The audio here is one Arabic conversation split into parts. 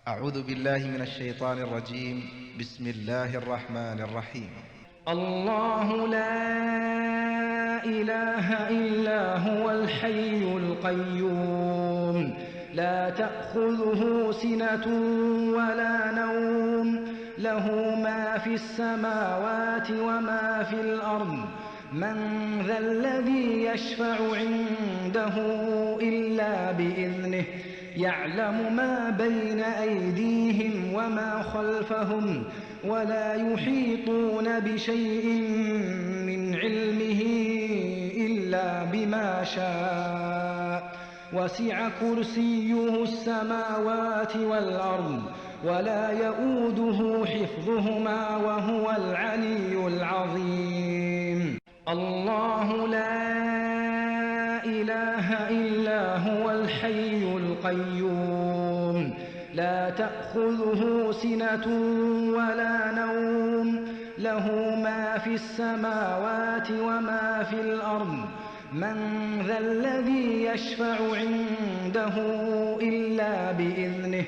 أعوذ بالله من الشيطان الرجيم. بسم الله الرحمن الرحيم. الله لا إله إلا هو الحي القيوم لا تأخذه سنة ولا نوم له ما في السماوات وما في الأرض من ذا الذي يشفع عنده إلا بإذنه يعلم ما بين أيديهم وما خلفهم ولا يحيطون بشيء من علمه إلا بما شاء وسع كرسيه السماوات والأرض ولا يؤوده حفظهما وهو العلي العظيم. الله لا إله إلا هو الحي القيوم لا تأخذه سنة ولا نوم له ما في السماوات وما في الأرض من ذا الذي يشفع عنده إلا بإذنه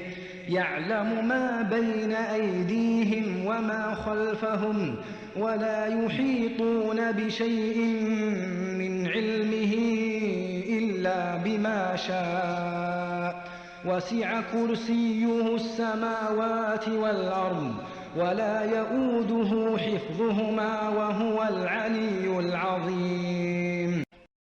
يعلم ما بين أيديهم وما خلفهم ولا يحيطون بشيء من علمه إلا بما شاء وسع كرسيه السماوات والأرض ولا يؤوده حفظهما وهو العلي العظيم.